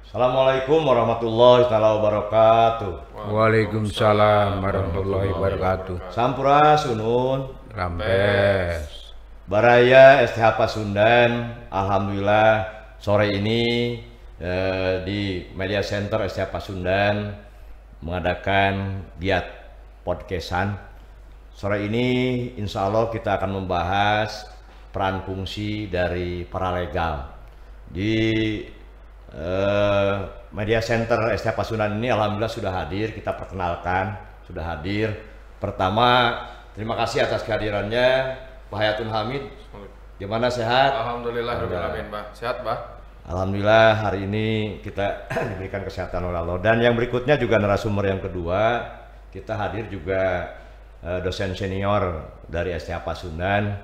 Assalamualaikum warahmatullahi wabarakatuh. Waalaikumsalam warahmatullahi wabarakatuh. Sampurasun Sunun. Rampes. Baraya STH Pasundan. Alhamdulillah sore ini di Media Center STH Pasundan mengadakan giat podcastan. Sore ini insya Allah kita akan membahas peran fungsi dari paralegal di Media Center STH Pasundan ini. Alhamdulillah sudah hadir, kita perkenalkan, sudah hadir. Pertama, terima kasih atas kehadirannya Pak Hayatul Hamid. Gimana, sehat? Alhamdulillah, Pak. Sehat, Pak? Alhamdulillah, hari ini kita diberikan kesehatan oleh Allah. Dan yang berikutnya juga narasumber yang kedua, kita hadir juga dosen senior dari STH Pasundan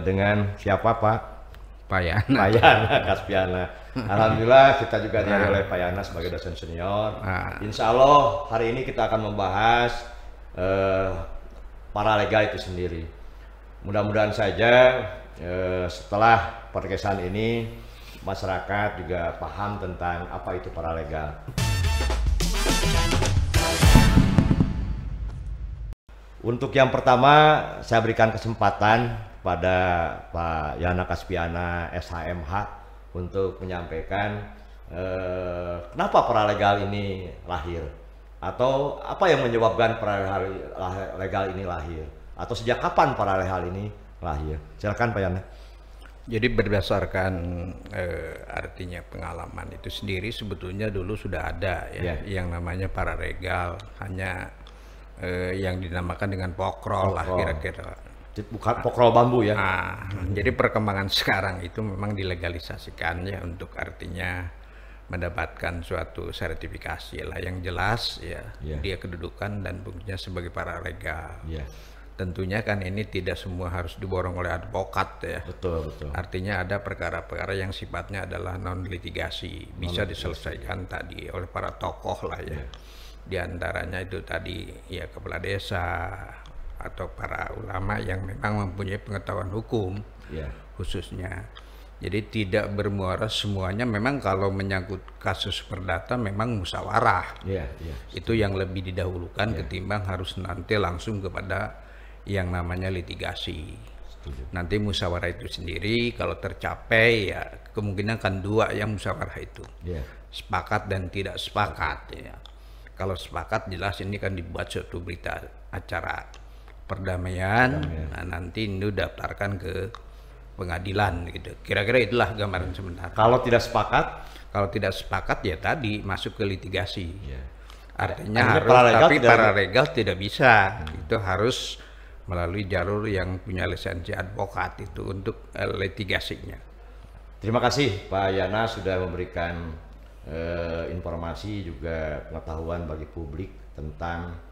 dengan siapa, Pak? Payana Kaspiana. Alhamdulillah kita juga dihadir oleh Payana sebagai dosen senior. Insya Allah hari ini kita akan membahas paralegal itu sendiri. Mudah-mudahan saja setelah podcastan ini masyarakat juga paham tentang apa itu paralegal. Untuk yang pertama saya berikan kesempatan pada Pak Yana Kaspiana SHMH untuk menyampaikan kenapa paralegal ini lahir, atau apa yang menyebabkan paralegal ini lahir, atau sejak kapan paralegal ini lahir. Silakan Pak Yana. Jadi berdasarkan artinya pengalaman itu sendiri sebetulnya dulu sudah ada yang namanya paralegal, hanya yang dinamakan dengan pokrol lah kira-kira. Bukan pokrol bambu ya. Jadi perkembangan sekarang itu memang dilegalisasikan ya, untuk artinya mendapatkan suatu sertifikasi lah yang jelas dia kedudukan dan fungsinya sebagai paralegal. Tentunya kan ini tidak semua harus diborong oleh advokat ya. Betul. Artinya ada perkara-perkara yang sifatnya adalah non litigasi, bisa diselesaikan tadi oleh para tokoh lah ya. Di antaranya itu tadi ya kepala desa atau para ulama yang memang mempunyai pengetahuan hukum khususnya. Jadi tidak bermuara semuanya. Memang kalau menyangkut kasus perdata memang musyawarah. Itu yang lebih didahulukan ketimbang harus nanti langsung kepada yang namanya litigasi. Nanti musyawarah itu sendiri kalau tercapai ya kemungkinan kan dua yang musyawarah itu. Sepakat dan tidak sepakat ya. Kalau sepakat jelas ini kan dibuat suatu berita acara perdamaian. Nah, nanti ini daftarkan ke pengadilan gitu. Kira-kira itulah gambaran sementara. Kalau tidak sepakat? Kalau tidak sepakat ya tadi masuk ke litigasi. Artinya harus, tapi paralegal tidak bisa. Itu harus melalui jalur yang punya lisensi advokat itu untuk litigasinya. Terima kasih Pak Yana sudah memberikan informasi juga pengetahuan bagi publik tentang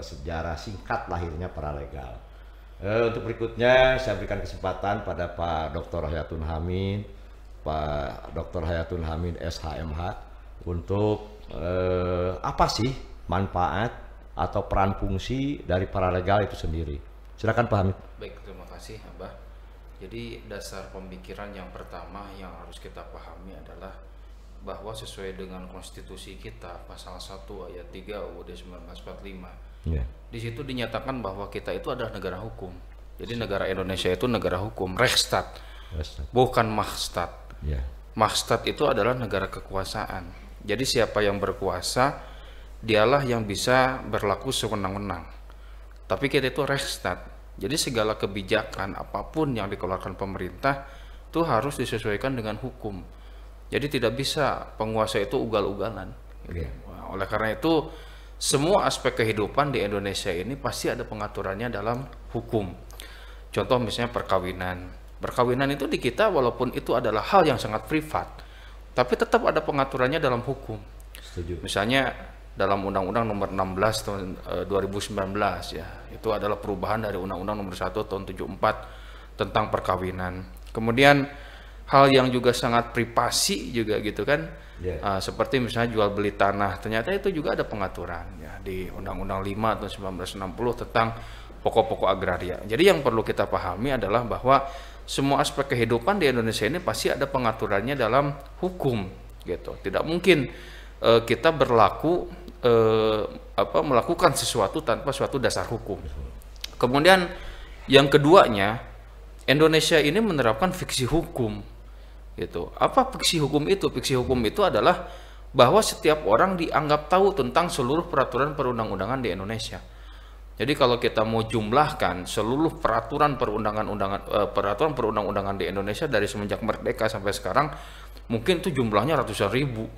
sejarah singkat lahirnya paralegal. Untuk berikutnya saya berikan kesempatan pada Pak Dr. Hayatul Hamid, Pak Dr. Hayatul Hamid SHMH untuk apa sih manfaat atau peran fungsi dari paralegal itu sendiri. Silakan Pak Hamid. Baik, terima kasih Abah. Jadi dasar pemikiran yang pertama yang harus kita pahami adalah bahwa sesuai dengan konstitusi kita pasal 1 ayat 3 UUD 1945 di situ dinyatakan bahwa kita itu adalah negara hukum. Jadi negara Indonesia itu negara hukum, Rechtsstaat, bukan Machtsstaat. Machtsstaat itu adalah negara kekuasaan. Jadi siapa yang berkuasa dialah yang bisa berlaku sewenang-wenang. Tapi kita itu Rechtsstaat. Jadi segala kebijakan apapun yang dikeluarkan pemerintah itu harus disesuaikan dengan hukum. Jadi tidak bisa penguasa itu ugal-ugalan. Oleh karena itu semua aspek kehidupan di Indonesia ini pasti ada pengaturannya dalam hukum. Contoh misalnya perkawinan. Perkawinan itu di kita walaupun itu adalah hal yang sangat privat, tapi tetap ada pengaturannya dalam hukum. Misalnya dalam Undang-Undang Nomor 16 tahun 2019 ya, itu adalah perubahan dari Undang-Undang Nomor 1 tahun 74 tentang perkawinan. Kemudian hal yang juga sangat privasi juga gitu kan, seperti misalnya jual beli tanah, ternyata itu juga ada pengaturan ya di Undang-Undang 5 tahun 1960 tentang pokok-pokok agraria. Jadi yang perlu kita pahami adalah bahwa semua aspek kehidupan di Indonesia ini pasti ada pengaturannya dalam hukum. gitu. Tidak mungkin kita melakukan sesuatu tanpa suatu dasar hukum. Kemudian yang keduanya, Indonesia ini menerapkan fiksi hukum gitu. Apa fiksi hukum itu? Fiksi hukum itu adalah bahwa setiap orang dianggap tahu tentang seluruh peraturan perundang-undangan di Indonesia. Jadi kalau kita mau jumlahkan seluruh peraturan perundang-undangan di Indonesia dari semenjak merdeka sampai sekarang, mungkin itu jumlahnya ratusan ribu,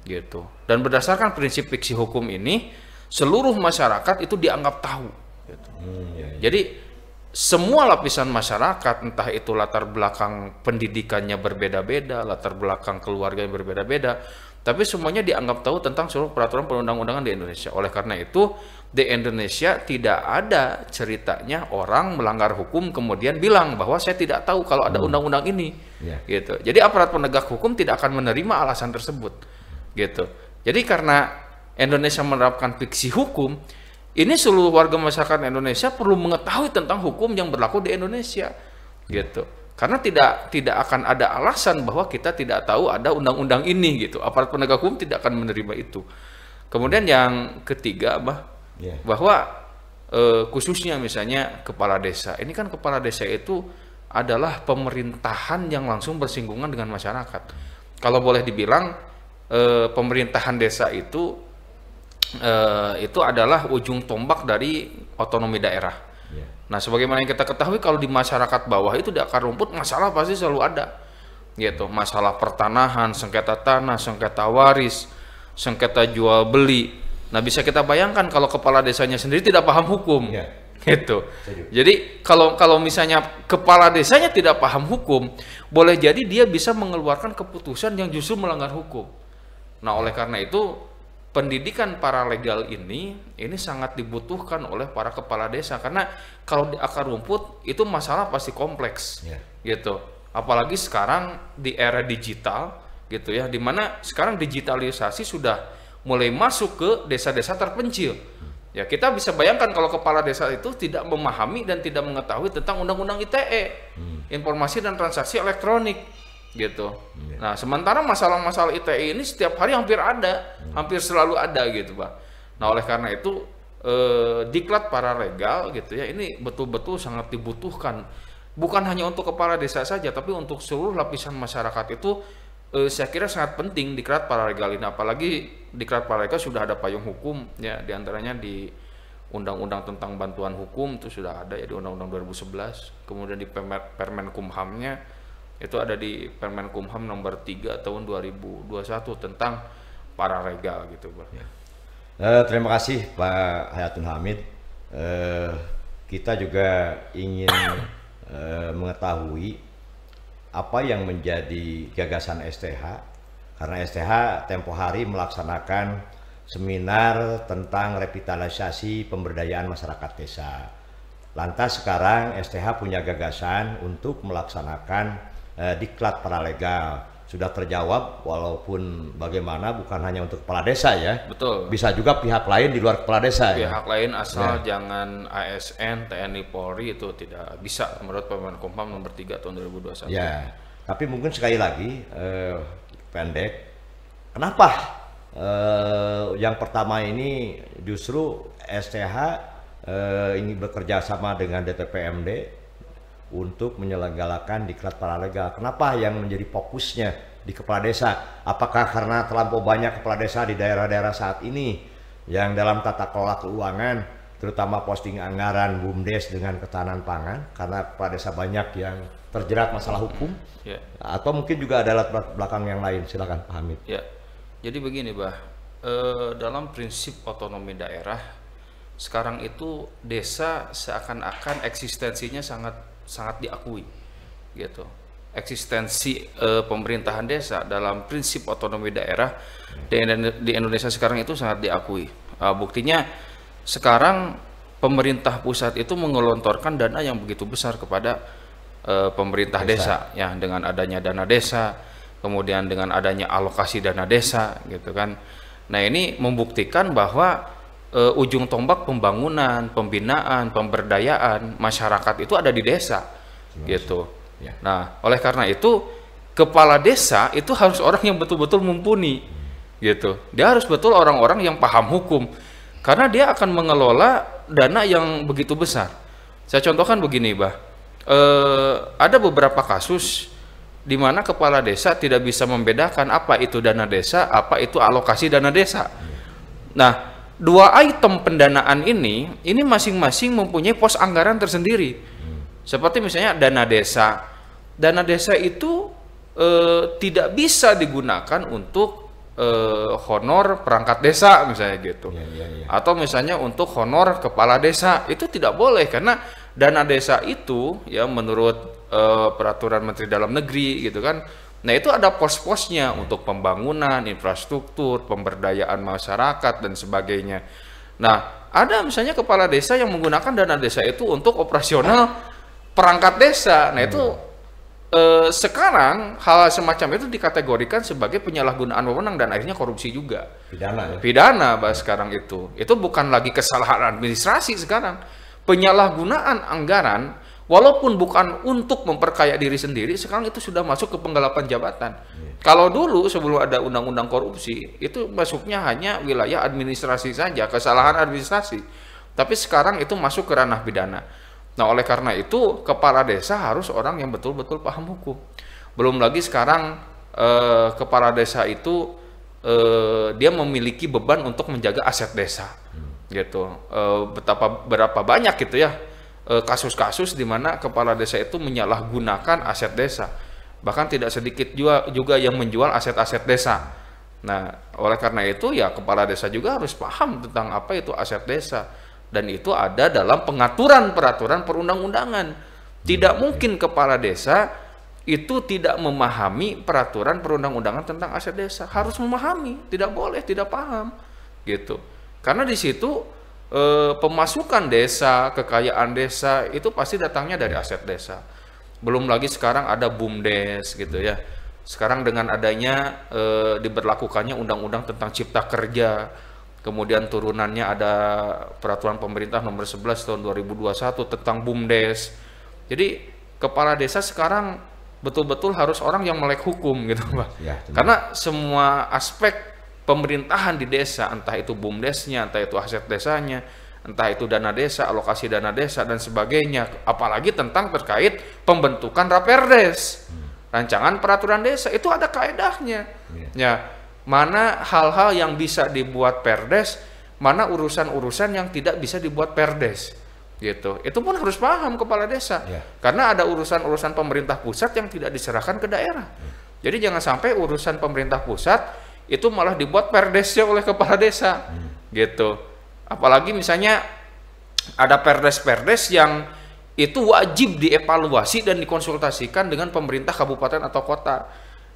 gitu. Dan berdasarkan prinsip fiksi hukum ini, seluruh masyarakat itu dianggap tahu. Gitu. Jadi semua lapisan masyarakat, entah itu latar belakang pendidikannya berbeda-beda, latar belakang keluarganya berbeda-beda, tapi semuanya dianggap tahu tentang seluruh peraturan perundang-undangan di Indonesia. Oleh karena itu, di Indonesia tidak ada ceritanya orang melanggar hukum kemudian bilang bahwa saya tidak tahu kalau ada undang-undang ini, gitu. Jadi aparat penegak hukum tidak akan menerima alasan tersebut, gitu. Jadi karena Indonesia menerapkan fiksi hukum, ini seluruh warga masyarakat Indonesia perlu mengetahui tentang hukum yang berlaku di Indonesia, gitu. Karena tidak akan ada alasan bahwa kita tidak tahu ada undang-undang ini, gitu. Aparat penegak hukum tidak akan menerima itu. Kemudian yang ketiga, bahwa khususnya misalnya kepala desa. Ini kan kepala desa itu adalah pemerintahan yang langsung bersinggungan dengan masyarakat. Kalau boleh dibilang pemerintahan desa itu adalah ujung tombak dari otonomi daerah. Nah, sebagaimana yang kita ketahui, kalau di masyarakat bawah itu di akar rumput masalah pasti selalu ada, gitu. Masalah pertanahan, sengketa tanah, sengketa waris, sengketa jual beli. Nah, bisa kita bayangkan kalau kepala desanya sendiri tidak paham hukum, gitu. Jadi kalau misalnya kepala desanya tidak paham hukum, boleh jadi dia bisa mengeluarkan keputusan yang justru melanggar hukum. Nah, oleh karena itu pendidikan paralegal ini sangat dibutuhkan oleh para kepala desa, karena kalau di akar rumput itu masalah pasti kompleks, gitu. Apalagi sekarang di era digital, gitu ya, dimana sekarang digitalisasi sudah mulai masuk ke desa-desa terpencil. Ya, kita bisa bayangkan kalau kepala desa itu tidak memahami dan tidak mengetahui tentang undang-undang ITE, informasi dan transaksi elektronik, gitu. Nah, sementara masalah-masalah ITE ini setiap hari hampir ada, hampir selalu ada, gitu, Pak. Nah, oleh karena itu diklat paralegal, gitu ya, ini betul-betul sangat dibutuhkan, bukan hanya untuk kepala desa saja, tapi untuk seluruh lapisan masyarakat itu. Saya kira sangat penting diklat paralegal ini, apalagi diklat paralegal sudah ada payung hukum, ya, diantaranya di Undang-Undang tentang bantuan hukum itu sudah ada, ya, di Undang-Undang 2011, kemudian di Permenkumhamnya itu ada di Permenkumham nomor 3 tahun 2021 tentang paralegal, gitu, Pak. Terima kasih Pak Hayatul Hamid. Kita juga ingin mengetahui apa yang menjadi gagasan STH, karena STH tempo hari melaksanakan seminar tentang revitalisasi pemberdayaan masyarakat desa. Lantas sekarang STH punya gagasan untuk melaksanakan diklat paralegal. Sudah terjawab, walaupun bagaimana bukan hanya untuk kepala desa, ya. Betul. Bisa juga pihak lain di luar kepala desa. Pihak lain asal jangan ASN, TNI, Polri, itu tidak bisa menurut Permenkumham nomor 3 tahun 2021. Ya, tapi mungkin sekali lagi pendek. Kenapa yang pertama ini justru STH ini bekerja sama dengan DTPMD untuk menyelenggarakan diklat paralegal? Kenapa yang menjadi fokusnya di kepala desa? Apakah karena terlampau banyak kepala desa di daerah-daerah saat ini yang dalam tata kelola keuangan, terutama posting anggaran BUMDes dengan ketahanan pangan, karena kepala desa banyak yang terjerat masalah hukum, atau mungkin juga ada latar belakang yang lain? Silakan Pak Hamid. Ya, jadi begini, Bah, dalam prinsip otonomi daerah sekarang itu desa seakan-akan eksistensinya sangat diakui, gitu. Eksistensi pemerintahan desa dalam prinsip otonomi daerah di Indonesia sekarang itu sangat diakui. Buktinya sekarang pemerintah pusat itu menggelontorkan dana yang begitu besar kepada pemerintah desa, ya, dengan adanya dana desa, kemudian dengan adanya alokasi dana desa, gitu kan. Nah, ini membuktikan bahwa ujung tombak pembangunan, pembinaan, pemberdayaan masyarakat itu ada di desa, gitu. Nah, oleh karena itu kepala desa itu harus orang yang betul-betul mumpuni gitu. Dia harus betul orang-orang yang paham hukum, karena dia akan mengelola dana yang begitu besar. Saya contohkan begini, ada beberapa kasus di mana kepala desa tidak bisa membedakan apa itu dana desa, apa itu alokasi dana desa. Nah, dua item pendanaan ini masing-masing mempunyai pos anggaran tersendiri. Seperti misalnya dana desa. Dana desa itu tidak bisa digunakan untuk honor perangkat desa misalnya gitu. Atau misalnya untuk honor kepala desa, itu tidak boleh, karena dana desa itu ya menurut peraturan Menteri Dalam Negeri gitu kan. Nah, itu ada pos-posnya untuk pembangunan, infrastruktur, pemberdayaan masyarakat dan sebagainya. Nah, ada misalnya kepala desa yang menggunakan dana desa itu untuk operasional perangkat desa. Nah, itu sekarang hal semacam itu dikategorikan sebagai penyalahgunaan wewenang dan akhirnya korupsi juga. Pidana ya? Pidana sekarang itu. Itu bukan lagi kesalahan administrasi sekarang. Penyalahgunaan anggaran, walaupun bukan untuk memperkaya diri sendiri, sekarang itu sudah masuk ke penggelapan jabatan. Kalau dulu sebelum ada undang-undang korupsi, itu masuknya hanya wilayah administrasi saja, kesalahan administrasi. Tapi sekarang itu masuk ke ranah pidana. Nah, oleh karena itu kepala desa harus orang yang betul-betul paham hukum. Belum lagi sekarang kepala desa itu dia memiliki beban untuk menjaga aset desa. Gitu. Berapa banyak gitu ya kasus-kasus di mana kepala desa itu menyalahgunakan aset desa. Bahkan tidak sedikit juga yang menjual aset-aset desa. Nah, oleh karena itu ya kepala desa juga harus paham tentang apa itu aset desa. Dan itu ada dalam pengaturan peraturan perundang-undangan. Tidak mungkin kepala desa itu tidak memahami peraturan perundang-undangan tentang aset desa. Harus memahami, tidak boleh tidak paham gitu. Karena di situ pemasukan desa, kekayaan desa itu pasti datangnya dari aset desa. Belum lagi sekarang ada BUMDes gitu ya. Sekarang dengan adanya diberlakukannya undang-undang tentang cipta kerja, kemudian turunannya ada peraturan pemerintah nomor 11 tahun 2021 tentang BUMDes. Jadi kepala desa sekarang betul-betul harus orang yang melek hukum gitu, Pak. Ya, karena semua aspek pemerintahan di desa, entah itu BUMDesnya, entah itu aset desanya, entah itu dana desa, alokasi dana desa dan sebagainya, apalagi tentang terkait pembentukan Raperdes, rancangan peraturan desa, itu ada kaedahnya. Ya, mana hal-hal yang bisa dibuat perdes, mana urusan-urusan yang tidak bisa dibuat perdes. Gitu. Itu pun harus paham kepala desa. Karena ada urusan-urusan pemerintah pusat yang tidak diserahkan ke daerah. Jadi jangan sampai urusan pemerintah pusat itu malah dibuat perdesnya oleh kepala desa, gitu. Apalagi misalnya ada perdes-perdes yang itu wajib dievaluasi dan dikonsultasikan dengan pemerintah kabupaten atau kota.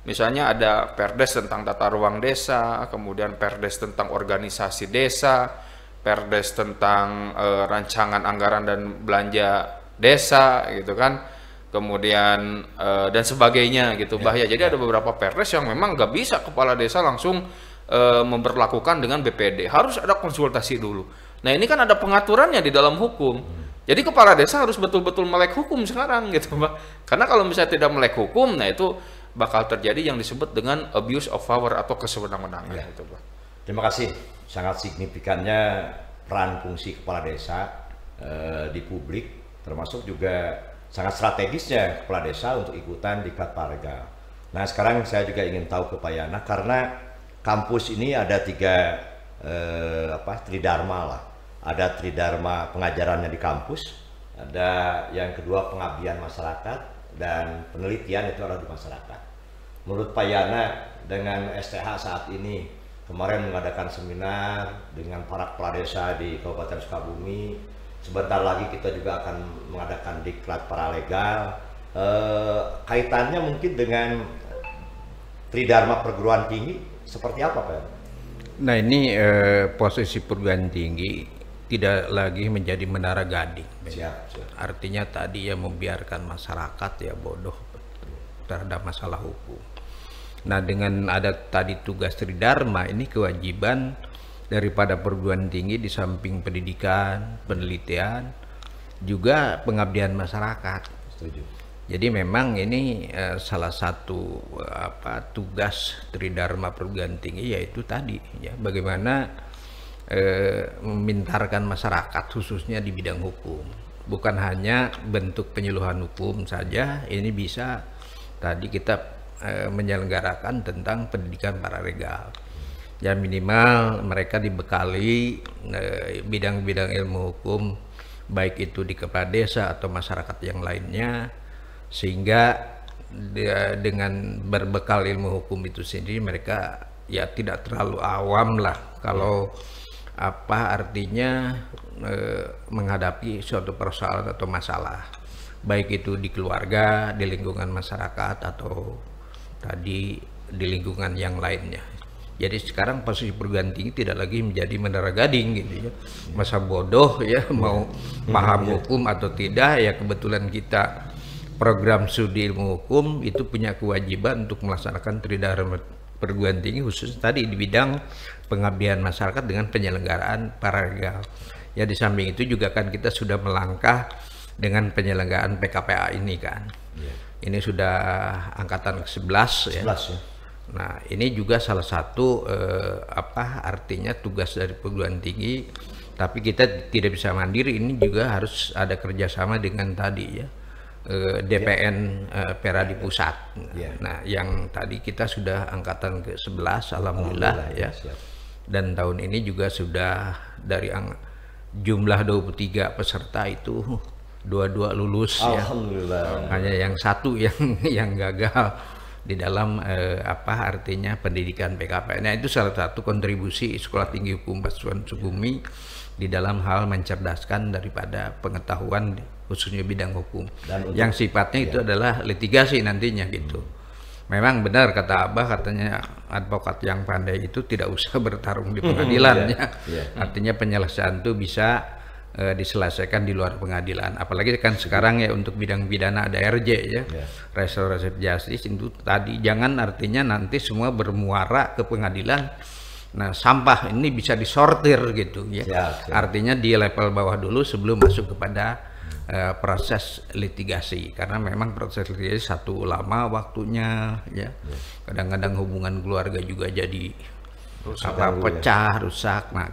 Misalnya ada perdes tentang tata ruang desa, kemudian perdes tentang organisasi desa, perdes tentang rancangan anggaran dan belanja desa, gitu kan. Kemudian dan sebagainya gitu, bahaya. Jadi ada beberapa perdes yang memang nggak bisa kepala desa langsung memberlakukan dengan BPD, harus ada konsultasi dulu. Nah, ini kan ada pengaturannya di dalam hukum. Jadi kepala desa harus betul-betul melek hukum sekarang gitu, Pak. Karena kalau misalnya tidak melek hukum, nah itu bakal terjadi yang disebut dengan abuse of power atau kesewenang-wenangan gitu, Pak. Terima kasih. Sangat signifikannya peran fungsi kepala desa di publik, termasuk juga sangat strategisnya kepala desa untuk ikutan diklat parlegal. Nah, sekarang saya juga ingin tahu ke Pak Yana, karena kampus ini ada tiga tridharma lah. Ada tridharma pengajarannya di kampus, ada yang kedua pengabdian masyarakat, dan penelitian itu adalah di masyarakat. Menurut Pak Yana, dengan STH saat ini kemarin mengadakan seminar dengan para kepala desa di Kabupaten Sukabumi. Sebentar lagi kita juga akan mengadakan diklat paralegal. Kaitannya mungkin dengan tridharma perguruan tinggi seperti apa, Pak? Nah, ini posisi perguruan tinggi tidak lagi menjadi menara gading. Siap. Artinya tadi ya membiarkan masyarakat ya bodoh terhadap masalah hukum. Nah, dengan ada tadi tugas tridharma, ini kewajiban daripada perguruan tinggi di samping pendidikan, penelitian, juga pengabdian masyarakat. Setuju. Jadi memang ini salah satu tugas Tridharma Perguruan Tinggi, yaitu tadi ya, bagaimana memintarkan masyarakat khususnya di bidang hukum. Bukan hanya bentuk penyuluhan hukum saja, ini bisa tadi kita menyelenggarakan tentang pendidikan paralegal. Ya minimal mereka dibekali bidang-bidang ilmu hukum, baik itu di kepala desa atau masyarakat yang lainnya, sehingga dengan berbekal ilmu hukum itu sendiri mereka ya tidak terlalu awam lah kalau apa artinya menghadapi suatu persoalan atau masalah, baik itu di keluarga, di lingkungan masyarakat, atau tadi di lingkungan yang lainnya. Jadi sekarang posisi perguruan tinggi tidak lagi menjadi menara gading gitu ya, masa bodoh ya mau paham hukum atau tidak. Ya kebetulan kita program studi ilmu hukum itu punya kewajiban untuk melaksanakan Tridharma Perguruan Tinggi, khusus tadi di bidang pengabdian masyarakat dengan penyelenggaraan paralegal. Ya di samping itu juga kan kita sudah melangkah dengan penyelenggaraan PKPA ini kan. Ini sudah angkatan ke-11 ya. Nah ini juga salah satu artinya tugas dari perguruan tinggi, tapi kita tidak bisa mandiri, ini juga harus ada kerjasama dengan tadi ya DPN Pera di pusat. Nah yang tadi kita sudah angkatan ke-11 alhamdulillah ya. Dan tahun ini juga sudah dari jumlah 23 peserta itu 22 lulus ya. Hanya yang satu yang gagal di dalam artinya pendidikan PKP. Nah itu salah satu kontribusi Sekolah Tinggi Hukum Pacuan Sukumi di dalam hal mencerdaskan daripada pengetahuan khususnya bidang hukum. Dan yang sifatnya itu adalah litigasi nantinya gitu. Memang benar kata Abah, katanya advokat yang pandai itu tidak usah bertarung di pengadilan ya. Artinya penyelesaian itu bisa diselesaikan di luar pengadilan. Apalagi kan sekarang ya untuk bidang pidana ada RJ ya, restoratif justice itu tadi, jangan artinya nanti semua bermuara ke pengadilan. Nah sampah ini bisa disortir gitu ya. Artinya di level bawah dulu sebelum masuk kepada proses litigasi, karena memang proses litigasi satu lama waktunya ya. Kadang-kadang hubungan keluarga juga jadi pecah, rusak. Nah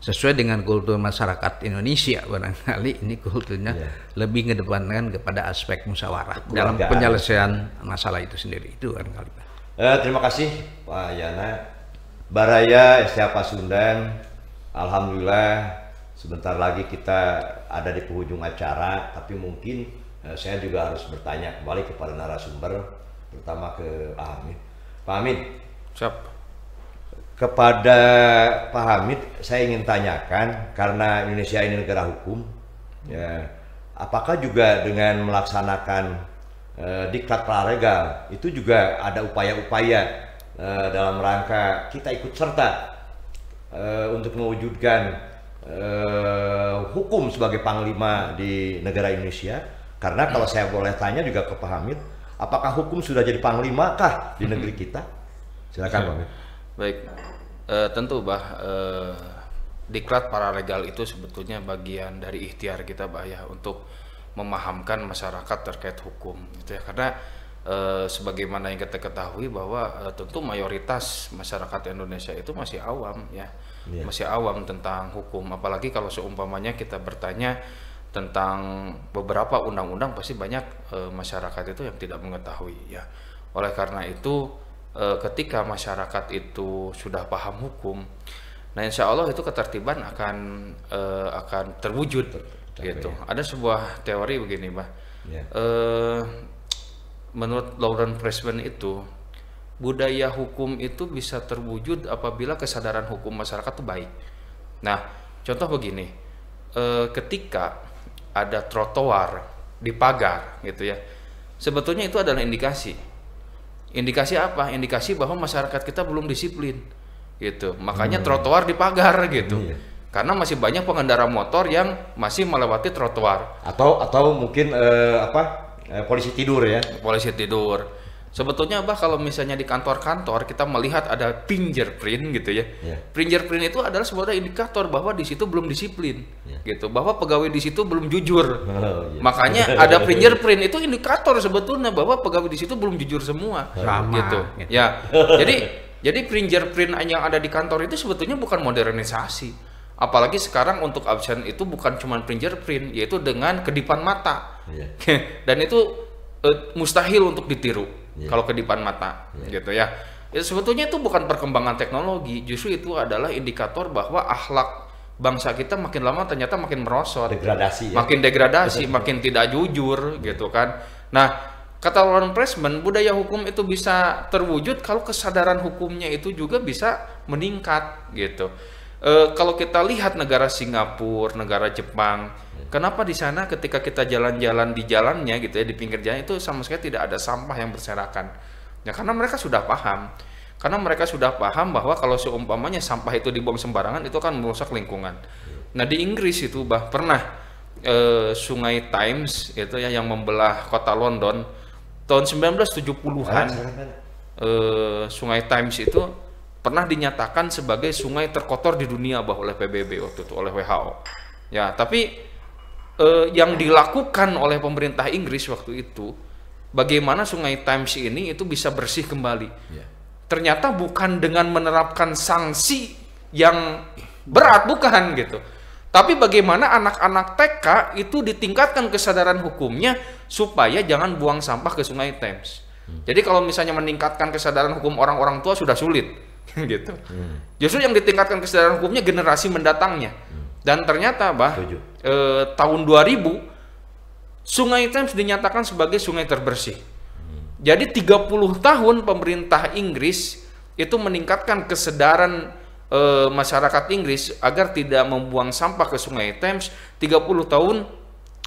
sesuai dengan kultur masyarakat Indonesia barangkali ini kulturnya lebih mengedepankan kepada aspek musyawarah dalam penyelesaian masalah itu sendiri. Itu barangkali. Terima kasih Pak Yana. Baraya STH Pasundan, alhamdulillah sebentar lagi kita ada di penghujung acara, tapi mungkin saya juga harus bertanya kembali kepada narasumber, terutama ke Pak Hamid. Pak Hamid, kepada Pak Hamid saya ingin tanyakan, karena Indonesia ini negara hukum, ya, apakah juga dengan melaksanakan diklat paralegal itu juga ada upaya-upaya dalam rangka kita ikut serta untuk mewujudkan hukum sebagai panglima di negara Indonesia? Karena kalau saya boleh tanya juga ke Pak Hamid, apakah hukum sudah jadi panglima kah di negeri kita? Silakan Pak Hamid. Baik, tentu diklat paralegal itu sebetulnya bagian dari ikhtiar kita ya untuk memahamkan masyarakat terkait hukum gitu ya. Karena sebagaimana yang kita ketahui bahwa tentu mayoritas masyarakat Indonesia itu masih awam ya. Masih awam tentang hukum, apalagi kalau seumpamanya kita bertanya tentang beberapa undang-undang, pasti banyak masyarakat itu yang tidak mengetahui ya. Oleh karena itu ketika masyarakat itu sudah paham hukum, nah insya Allah itu ketertiban akan terwujud gitu. Ada sebuah teori begini Bah, menurut Lawrence Fishburne itu budaya hukum itu bisa terwujud apabila kesadaran hukum masyarakat itu baik. Nah, contoh begini, ketika ada trotoar di pagar gitu ya, sebetulnya itu adalah indikasi. Indikasi apa? Indikasi bahwa masyarakat kita belum disiplin gitu. Makanya trotoar di pagar gitu. Karena masih banyak pengendara motor yang masih melewati trotoar. Atau mungkin polisi tidur ya. Polisi tidur. Sebetulnya Abah kalau misalnya di kantor-kantor kita melihat ada fingerprint gitu ya. Fingerprint itu adalah sebuah indikator bahwa di situ belum disiplin, gitu. Bahwa pegawai di situ belum jujur. Makanya ada fingerprint itu indikator sebetulnya bahwa pegawai di situ belum jujur semua, gitu. Ya. Jadi fingerprint yang ada di kantor itu sebetulnya bukan modernisasi. Apalagi sekarang untuk absen itu bukan cuma fingerprint, yaitu dengan kedipan mata. Dan itu mustahil untuk ditiru. Kalau kedipan mata, gitu ya. Sebetulnya itu bukan perkembangan teknologi, justru itu adalah indikator bahwa akhlak bangsa kita makin lama ternyata makin merosot, makin degradasi, makin tidak jujur, gitu kan. Nah, kata Warren Pressman, budaya hukum itu bisa terwujud kalau kesadaran hukumnya itu juga bisa meningkat, gitu. Kalau kita lihat negara Singapura, negara Jepang, kenapa di sana ketika kita jalan-jalan di jalannya gitu ya, di pinggir jalan itu sama sekali tidak ada sampah yang berserakan? Ya karena mereka sudah paham. Karena mereka sudah paham bahwa kalau seumpamanya sampah itu dibuang sembarangan itu akan merusak lingkungan. Nah, di Inggris itu pernah Sungai Thames itu ya yang membelah kota London tahun 1970-an. Sungai Thames itu pernah dinyatakan sebagai sungai terkotor di dunia oleh PBB waktu itu, oleh WHO. Ya, tapi yang dilakukan oleh pemerintah Inggris waktu itu, bagaimana Sungai Thames ini itu bisa bersih kembali. Ternyata bukan dengan menerapkan sanksi yang berat, bukan gitu. Tapi bagaimana anak-anak TK itu ditingkatkan kesadaran hukumnya supaya jangan buang sampah ke Sungai Thames. Jadi kalau misalnya meningkatkan kesadaran hukum orang-orang tua sudah sulit. Gitu. Justru yang ditingkatkan kesadaran hukumnya generasi mendatangnya. Dan ternyata tahun 2000 Sungai Thames dinyatakan sebagai sungai terbersih. Jadi 30 tahun pemerintah Inggris itu meningkatkan kesadaran masyarakat Inggris agar tidak membuang sampah ke Sungai Thames. 30 tahun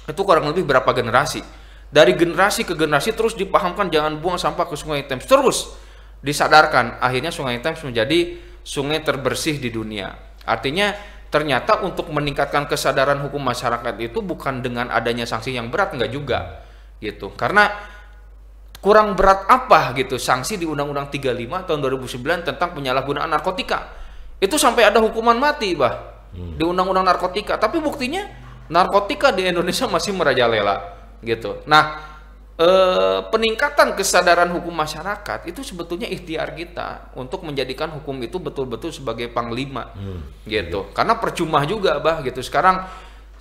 itu kurang lebih berapa generasi? Dari generasi ke generasi terus dipahamkan jangan buang sampah ke Sungai Thames, terus disadarkan, akhirnya Sungai Thames menjadi sungai terbersih di dunia. Artinya ternyata untuk meningkatkan kesadaran hukum masyarakat itu bukan dengan adanya sanksi yang berat, enggak juga gitu. Karena kurang berat apa gitu sanksi di Undang-Undang 35 tahun 2009 tentang penyalahgunaan narkotika. Itu sampai ada hukuman mati di Undang-Undang narkotika, tapi buktinya narkotika di Indonesia masih merajalela gitu. Nah, peningkatan kesadaran hukum masyarakat itu sebetulnya ikhtiar kita untuk menjadikan hukum itu betul-betul sebagai panglima gitu. Karena percuma juga gitu. Sekarang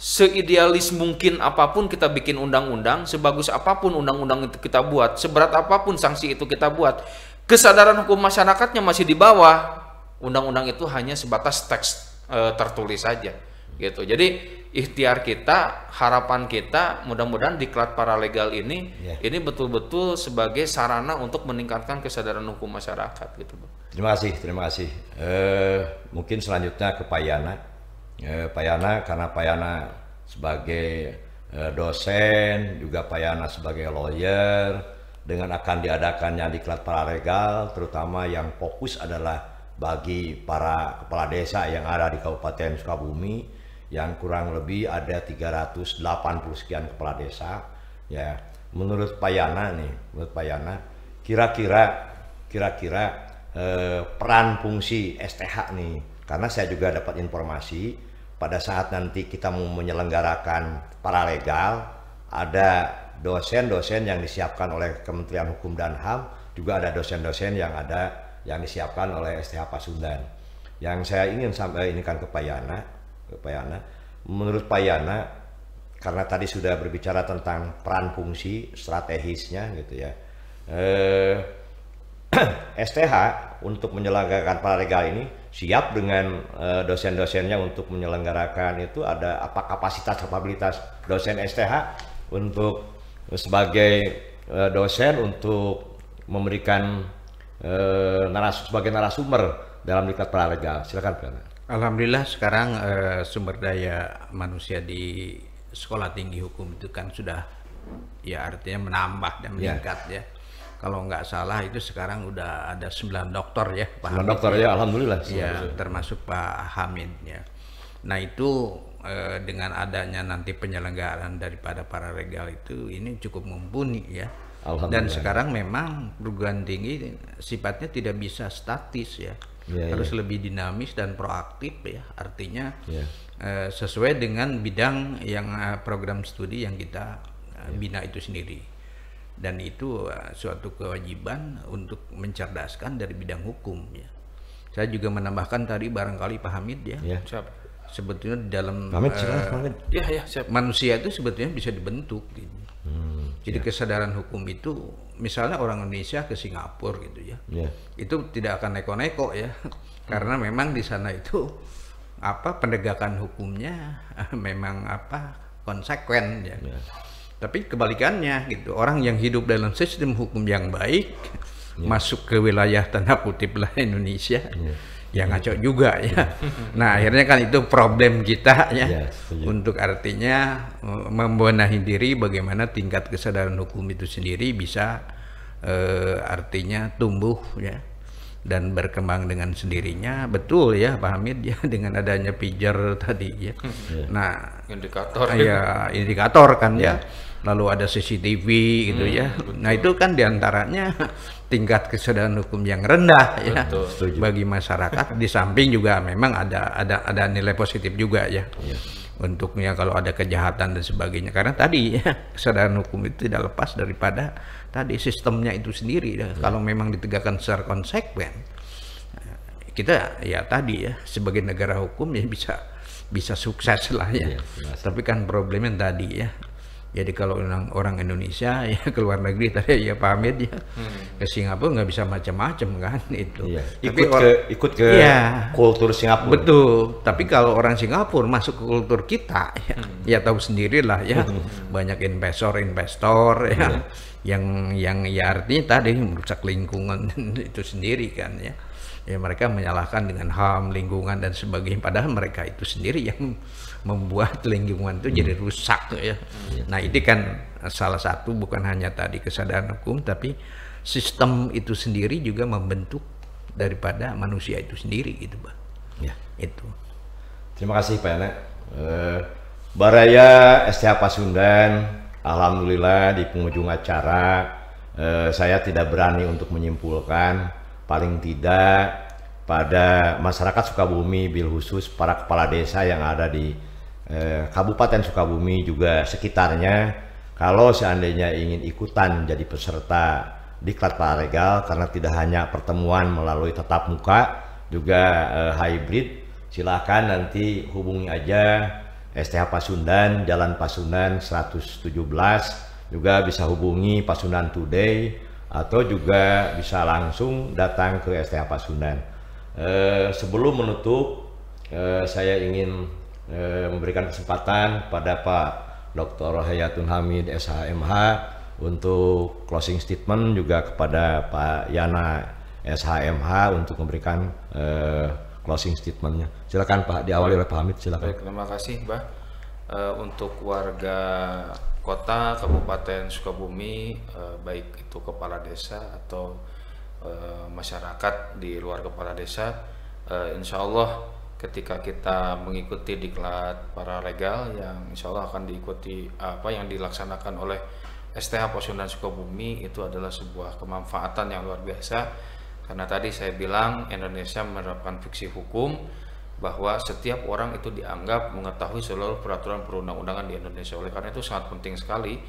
seidealis mungkin apapun kita bikin undang-undang, sebagus apapun undang-undang itu kita buat, seberat apapun sanksi itu kita buat, kesadaran hukum masyarakatnya masih di bawah. Undang-undang itu hanya sebatas teks tertulis saja gitu. Jadi ikhtiar kita, harapan kita, mudah-mudahan diklat paralegal ini betul-betul sebagai sarana untuk meningkatkan kesadaran hukum masyarakat gitu. Terima kasih. Mungkin selanjutnya ke Pak Yana. Pak Yana, karena Pak Yana sebagai dosen, juga Pak Yana sebagai lawyer, dengan akan diadakannya diklat paralegal, terutama yang fokus adalah bagi para kepala desa yang ada di Kabupaten Sukabumi, yang kurang lebih ada 380 sekian kepala desa. Ya, menurut Pak Yana kira-kira peran fungsi STH nih, karena saya juga dapat informasi pada saat nanti kita mau menyelenggarakan paralegal, ada dosen-dosen yang disiapkan oleh Kementerian Hukum dan HAM, juga ada dosen-dosen yang disiapkan oleh STH Pasundan. Yang saya ingin sampaikan ke Pak Yana, menurut Pak Yana, karena tadi sudah berbicara tentang peran fungsi strategisnya gitu ya, STH untuk menyelenggarakan paralegal ini siap dengan dosen-dosennya untuk menyelenggarakan itu. Ada apa kapasitas kapabilitas dosen STH untuk sebagai dosen untuk memberikan sebagai narasumber dalam diklat paralegal? Silakan Pak. Alhamdulillah sekarang sumber daya manusia di Sekolah Tinggi Hukum itu kan sudah ya artinya menambah dan meningkat ya. Kalau nggak salah itu sekarang udah ada 9 doktor ya Pak 9 doktor ya, alhamdulillah ya, termasuk Pak Hamid ya. Nah itu dengan adanya nanti penyelenggaraan daripada paralegal itu ini cukup mumpuni ya. Dan sekarang memang perguruan tinggi sifatnya tidak bisa statis ya, harus lebih dinamis dan proaktif ya. Artinya sesuai dengan bidang yang program studi yang kita bina itu sendiri. Dan itu suatu kewajiban untuk mencerdaskan dari bidang hukum ya. Saya juga menambahkan tadi barangkali Pak Hamid ya. Sebetulnya di dalam manusia itu sebetulnya bisa dibentuk gitu. Jadi kesadaran hukum itu, misalnya orang Indonesia ke Singapura gitu ya, itu tidak akan neko-neko ya, karena memang di sana itu penegakan hukumnya memang konsekuen ya. Tapi kebalikannya gitu, orang yang hidup dalam sistem hukum yang baik masuk ke wilayah tanda kutip lah Indonesia. Ya ngaco juga ya. Nah akhirnya kan itu problem kita ya, untuk artinya membenahi diri bagaimana tingkat kesadaran hukum itu sendiri bisa artinya tumbuh ya dan berkembang dengan sendirinya. Betul ya Pak Hamid ya, dengan adanya pijar tadi ya. Nah indikator kan ya. Lalu ada CCTV gitu ya. Nah itu kan diantaranya tingkat kesadaran hukum yang rendah ya bagi masyarakat. Di samping juga memang ada nilai positif juga ya untuknya kalau ada kejahatan dan sebagainya. Karena tadi ya, kesadaran hukum itu tidak lepas daripada tadi sistemnya itu sendiri ya. Kalau memang ditegakkan secara konsekuen, kita ya tadi ya sebagai negara hukum ya bisa sukses lah ya. Tapi kan problemnya tadi ya. Jadi kalau orang Indonesia ya ke luar negeri tadi ya Pak Hamid ya ke Singapura nggak bisa macam-macam kan itu. Ikut ke kultur Singapura. Betul. Tapi kalau orang Singapura masuk ke kultur kita ya tahu sendirilah ya banyak investor ya yang ya artinya tadi merusak lingkungan itu sendiri kan ya. Ya mereka menyalahkan dengan HAM, lingkungan dan sebagainya, padahal mereka itu sendiri yang membuat lingkungan itu jadi rusak ya. Nah ini kan salah satu, bukan hanya tadi kesadaran hukum, tapi sistem itu sendiri juga membentuk daripada manusia itu sendiri gitu Pak. Itu. Terima kasih Pak Yana. Baraya STH Pasundan, alhamdulillah di penghujung acara saya tidak berani untuk menyimpulkan, paling tidak pada masyarakat Sukabumi bil khusus para kepala desa yang ada di Kabupaten Sukabumi juga sekitarnya, kalau seandainya ingin ikutan jadi peserta Diklat Paralegal, karena tidak hanya pertemuan melalui tatap muka, juga hybrid, silakan nanti hubungi aja STH Pasundan, Jalan Pasundan 117, juga bisa hubungi Pasundan Today, atau juga bisa langsung datang ke STH Pasundan. Sebelum menutup, saya ingin memberikan kesempatan pada Pak Dr. Hayatun Hamid SHMH untuk closing statement, juga kepada Pak Yana SHMH untuk memberikan closing statementnya. Silakan Pak, diawali oleh Pak Hamid, silakan. Baik, terima kasih Mbah. Untuk warga kota Kabupaten Sukabumi, baik itu kepala desa atau masyarakat di luar kepala desa, insya Allah ketika kita mengikuti Diklat Paralegal yang insya Allah akan diikuti yang dilaksanakan oleh STH Pasundan Sukabumi, itu adalah sebuah kemanfaatan yang luar biasa, karena tadi saya bilang Indonesia menerapkan fiksi hukum, bahwa setiap orang itu dianggap mengetahui seluruh peraturan perundang-undangan di Indonesia. Oleh karena itu sangat penting sekali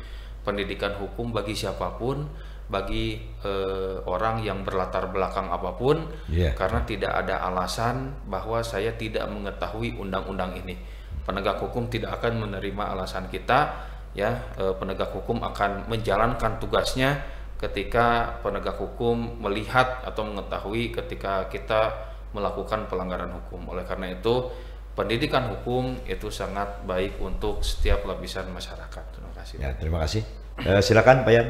pendidikan hukum bagi siapapun, bagi orang yang berlatar belakang apapun, karena tidak ada alasan bahwa saya tidak mengetahui undang-undang ini. Penegak hukum tidak akan menerima alasan kita, ya. Penegak hukum akan menjalankan tugasnya ketika penegak hukum melihat atau mengetahui ketika kita melakukan pelanggaran hukum. Oleh karena itu pendidikan hukum itu sangat baik untuk setiap lapisan masyarakat. Terima kasih. Ya, terima kasih. Silakan Pak Yan.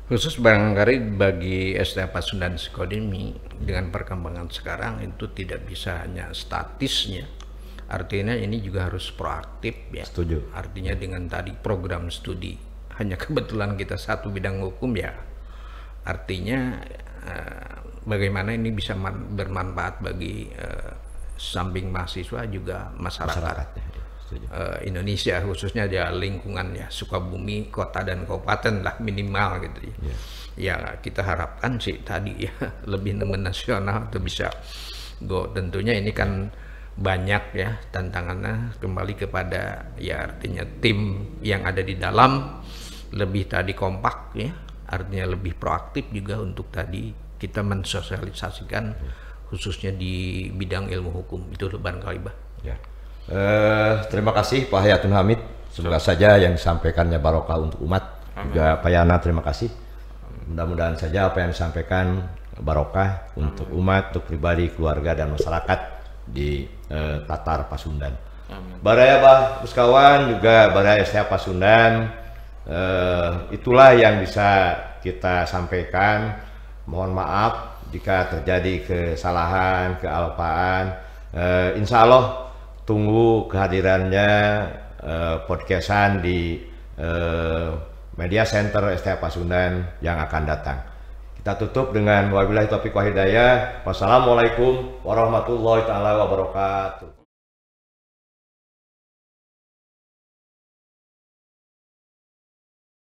Khusus barangkali bagi STH Pasundan Sukabumi dengan perkembangan sekarang itu tidak bisa hanya statisnya. Artinya ini juga harus proaktif ya. Setuju. Artinya dengan tadi program studi. Hanya kebetulan kita satu bidang hukum ya. Artinya bagaimana ini bisa bermanfaat bagi samping mahasiswa juga masyarakat. Indonesia, khususnya di lingkungan ya Sukabumi kota dan kabupaten lah minimal gitu ya. Ya kita harapkan sih tadi ya lebih nasional itu bisa go. Tentunya ini kan banyak ya tantangannya, kembali kepada ya artinya tim yang ada di dalam lebih tadi kompak ya, artinya lebih proaktif juga untuk tadi kita mensosialisasikan khususnya di bidang ilmu hukum itu barangkali Bah. Ya. Terima kasih Pak Hayatun Hamid, semoga saja yang disampaikannya barokah untuk umat. Juga Pak Yana terima kasih, mudah-mudahan saja apa yang disampaikan barokah untuk umat, untuk pribadi, keluarga dan masyarakat di Tatar Pasundan. Baraya Bah Puskawan juga Baraya STA Pasundan, itulah yang bisa kita sampaikan. Mohon maaf jika terjadi kesalahan, kealpaan. Insya Allah tunggu kehadirannya podcastan di Media Center STA Pasundan yang akan datang. Kita tutup dengan wabillahi taufiq wal hidayah. Wassalamualaikum warahmatullahi taala wabarakatuh.